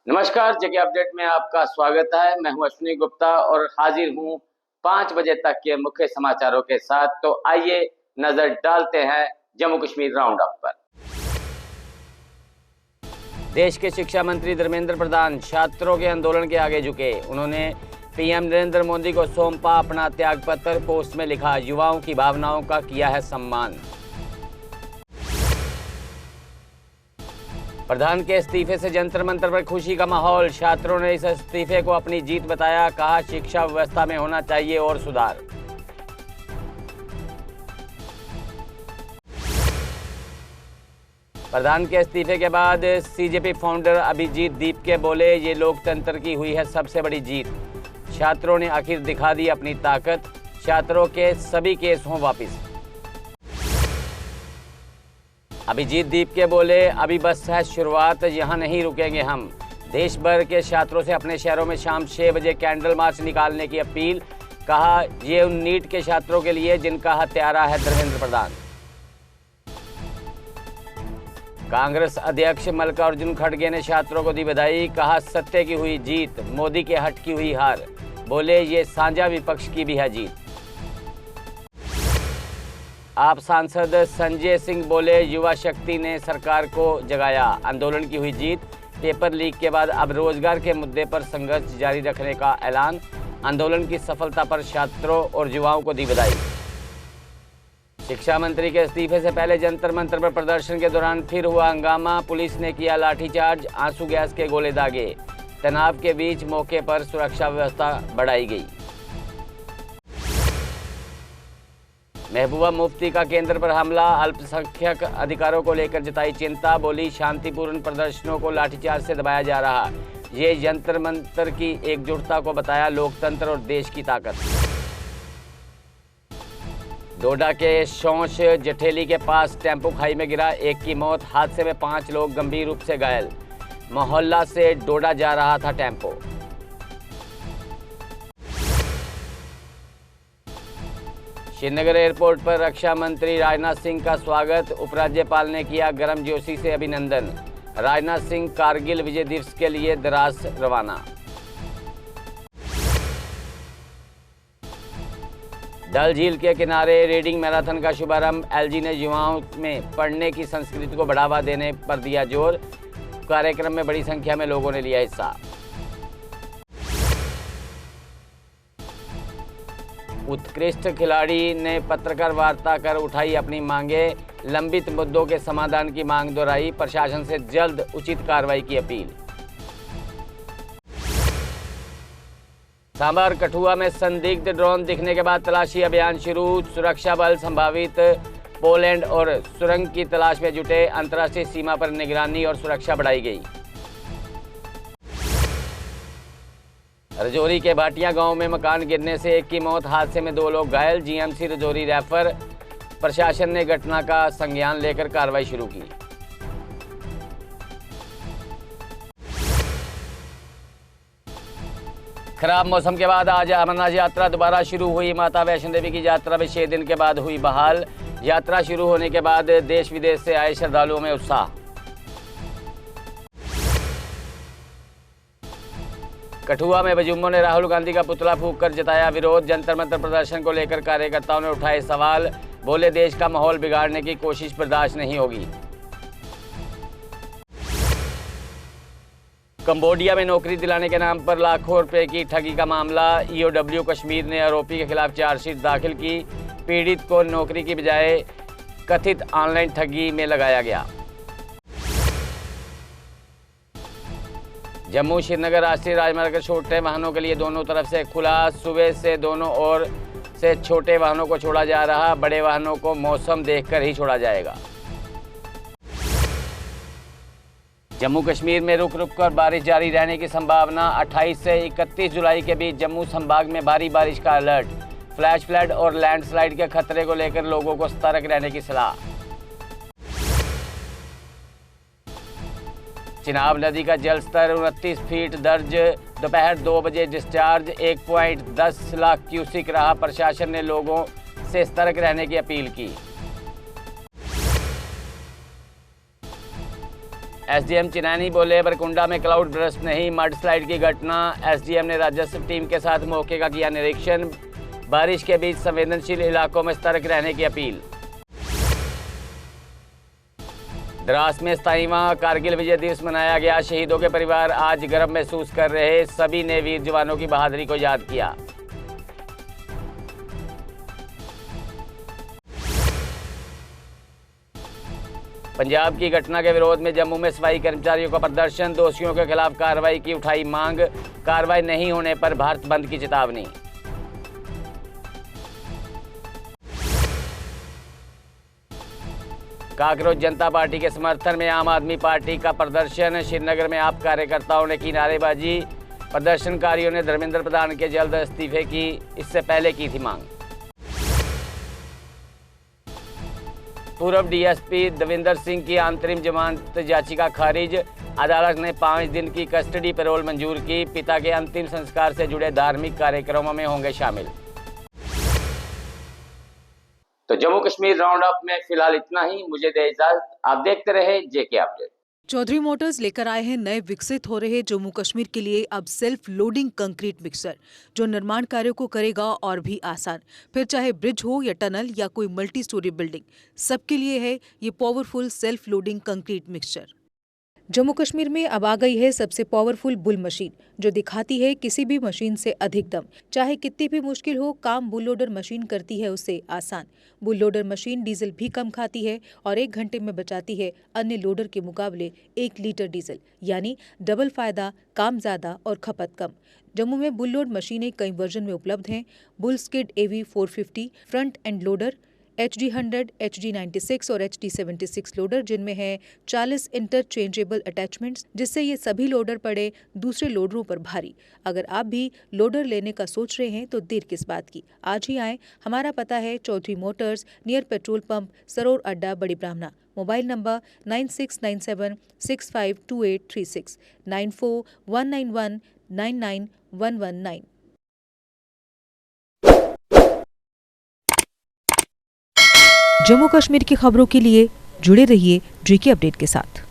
नमस्कार, जगह अपडेट में आपका स्वागत है। मैं हूं अश्विनी गुप्ता और हाजिर हूं 5 बजे तक के मुख्य समाचारों के साथ। तो आइए नजर डालते हैं जम्मू कश्मीर राउंड अप पर। देश के शिक्षा मंत्री धर्मेंद्र प्रधान छात्रों के आंदोलन के आगे झुके। उन्होंने पीएम नरेंद्र मोदी को सौंपा अपना त्याग पत्र। पोस्ट में लिखा, युवाओं की भावनाओं का किया है सम्मान। प्रधान के इस्तीफे से जंतर मंतर पर खुशी का माहौल। छात्रों ने इस इस्तीफे को अपनी जीत बताया। कहा, शिक्षा व्यवस्था में होना चाहिए और सुधार। प्रधान के इस्तीफे के बाद सीजेपी फाउंडर अभिजीत दीपके बोले, ये लोकतंत्र की हुई है सबसे बड़ी जीत। छात्रों ने आखिर दिखा दी अपनी ताकत। छात्रों के सभी केस हों वापिस। अभिजीत दीपके बोले, अभी बस है शुरुआत, यहाँ नहीं रुकेंगे हम। देश भर के छात्रों से अपने शहरों में शाम 6 बजे कैंडल मार्च निकालने की अपील। कहा, ये उन नीट के छात्रों के लिए जिनका हत्यारा है धर्मेंद्र प्रधान। कांग्रेस अध्यक्ष मल्लिकार्जुन खड़गे ने छात्रों को दी बधाई। कहा, सत्य की हुई जीत, मोदी के हट की हुई हार। बोले, ये साझा विपक्ष की भी है जीत। आप सांसद संजय सिंह बोले, युवा शक्ति ने सरकार को जगाया, आंदोलन की हुई जीत। पेपर लीक के बाद अब रोजगार के मुद्दे पर संघर्ष जारी रखने का ऐलान। आंदोलन की सफलता पर छात्रों और युवाओं को दी बधाई। शिक्षा मंत्री के इस्तीफे से पहले जंतर मंतर पर प्रदर्शन के दौरान फिर हुआ हंगामा। पुलिस ने किया लाठीचार्ज, आंसू गैस के गोले दागे। तनाव के बीच मौके पर सुरक्षा व्यवस्था बढ़ाई गई। महबूबा मुफ्ती का केंद्र पर हमला। अल्पसंख्यक अधिकारों को लेकर जताई चिंता। बोली, शांतिपूर्ण प्रदर्शनों को लाठीचार्ज से दबाया जा रहा। ये जंतर मंतर की एकजुटता को बताया लोकतंत्र और देश की ताकत। डोडा के शौच जठेली के पास टेम्पो खाई में गिरा, एक की मौत। हादसे में 5 लोग गंभीर रूप से घायल। मोहल्ला से डोडा जा रहा था टेम्पो। श्रीनगर एयरपोर्ट पर रक्षा मंत्री राजनाथ सिंह का स्वागत। उपराज्यपाल ने किया गर्मजोशी से अभिनंदन। राजनाथ सिंह कारगिल विजय दिवस के लिए द्रास रवाना। डल झील के किनारे रीडिंग मैराथन का शुभारंभ। एलजी ने युवाओं में पढ़ने की संस्कृति को बढ़ावा देने पर दिया जोर। कार्यक्रम में बड़ी संख्या में लोगों ने लिया हिस्सा। उत्कृष्ट खिलाड़ी ने पत्रकार वार्ता कर उठाई अपनी मांगे। लंबित मुद्दों के समाधान की मांग दोहराई। प्रशासन से जल्द उचित कार्रवाई की अपील। सांभर कठुआ में संदिग्ध ड्रोन दिखने के बाद तलाशी अभियान शुरू। सुरक्षा बल संभावित पोलैंड और सुरंग की तलाश में जुटे। अंतर्राष्ट्रीय सीमा पर निगरानी और सुरक्षा बढ़ाई गई। रजौरी के भाटिया गांव में मकान गिरने से एक की मौत, हादसे में 2 लोग घायल। GMC Rajouri refer. प्रशासन ने घटना का संज्ञान लेकर कार्रवाई शुरू की। खराब मौसम के बाद आज अमरनाथ यात्रा दोबारा शुरू हुई। माता वैष्णो देवी की यात्रा भी 6 दिन के बाद हुई बहाल। यात्रा शुरू होने के बाद देश विदेश से आए श्रद्धालुओं में उत्साह। कठुआ में बजुम्मों ने राहुल गांधी का पुतला फूंककर जताया विरोध। जंतर मंतर प्रदर्शन को लेकर कार्यकर्ताओं ने उठाए सवाल। बोले, देश का माहौल बिगाड़ने की कोशिश बर्दाश्त नहीं होगी। कंबोडिया में नौकरी दिलाने के नाम पर लाखों रुपए की ठगी का मामला। ईओडब्ल्यू कश्मीर ने आरोपी के खिलाफ चार्जशीट दाखिल की। पीड़ित को नौकरी की बजाय कथित ऑनलाइन ठगी में लगाया गया। जम्मू श्रीनगर राष्ट्रीय राजमार्ग छोटे वाहनों के लिए दोनों तरफ से खुला। सुबह से दोनों ओर से छोटे वाहनों को छोड़ा जा रहा। बड़े वाहनों को मौसम देखकर ही छोड़ा जाएगा। जम्मू कश्मीर में रुक रुक कर बारिश जारी रहने की संभावना। 28 से 31 जुलाई के बीच जम्मू संभाग में भारी बारिश का अलर्ट। फ्लैश फ्लड और लैंडस्लाइड के खतरे को लेकर लोगों को सतर्क रहने की सलाह। चिनाब नदी का जलस्तर 29 फीट दर्ज। दोपहर 2 बजे डिस्चार्ज 1.10 लाख क्यूसिक रहा। प्रशासन ने लोगों से सतर्क रहने की अपील की। एसडीएम चिनानी बोले बरकुंडा में क्लाउड बर्स्ट नहीं, मड स्लाइड की घटना। एसडीएम ने राजस्व टीम के साथ मौके का किया निरीक्षण। बारिश के बीच संवेदनशील इलाकों में सतर्क रहने की अपील। द्रास में 27वां कारगिल विजय दिवस मनाया गया। शहीदों के परिवार आज गर्व महसूस कर रहे, सभी ने वीर जवानों की बहादुरी को याद किया। पंजाब की घटना के विरोध में जम्मू में सफाई कर्मचारियों का प्रदर्शन। दोषियों के खिलाफ कार्रवाई की उठाई मांग। कार्रवाई नहीं होने पर भारत बंद की चेतावनी। काकरोच जनता पार्टी के समर्थन में आम आदमी पार्टी का प्रदर्शन। श्रीनगर में आप कार्यकर्ताओं ने की नारेबाजी। प्रदर्शनकारियों ने धर्मेंद्र प्रधान के जल्द इस्तीफे की इससे पहले की थी मांग। पूर्व डीएसपी देविंदर सिंह की अंतरिम जमानत याचिका खारिज। अदालत ने 5 दिन की कस्टडी पैरोल मंजूर की। पिता के अंतिम संस्कार से जुड़े धार्मिक कार्यक्रमों में होंगे शामिल। तो जम्मू कश्मीर राउंड अप में फिलहाल इतना ही। मुझे दे इजाजत, आप देखते रहे जेके अपडेट। चौधरी मोटर्स लेकर आए हैं नए विकसित हो रहे जम्मू कश्मीर के लिए अब सेल्फ लोडिंग कंक्रीट मिक्सर, जो निर्माण कार्यों को करेगा और भी आसान। फिर चाहे ब्रिज हो या टनल या कोई मल्टी स्टोरी बिल्डिंग, सबके लिए है ये powerful self loading concrete mixture. Jammu Kashmir में अब आ गई है सबसे पावरफुल बुल मशीन, जो दिखाती है किसी भी मशीन से अधिक दम। चाहे कितनी भी मुश्किल हो, काम बुल लोडर मशीन करती है उसे आसान। बुल लोडर मशीन डीजल भी कम खाती है और 1 घंटे में बचाती है अन्य लोडर के मुकाबले 1 लीटर डीजल, यानी डबल फायदा, काम ज्यादा और खपत कम। जम्मू में बुल लोड मशीनें कई वर्जन में उपलब्ध हैं। Bull skid AV 450 front end loader, HD100, HD96 और HD76 लोडर, जिनमें है 40 इंटरचेंजेबल अटैचमेंट्स, जिससे ये सभी लोडर पड़े दूसरे लोडरों पर भारी। अगर आप भी लोडर लेने का सोच रहे हैं तो देर किस बात की, आज ही आएं। हमारा पता है Chaudhary Motors, near petrol pump, Saror अड्डा, बड़ी ब्राह्मणा। Mobile number 9697652836, 9419199119। जम्मू कश्मीर की खबरों के लिए जुड़े रहिए जेके अपडेट के साथ।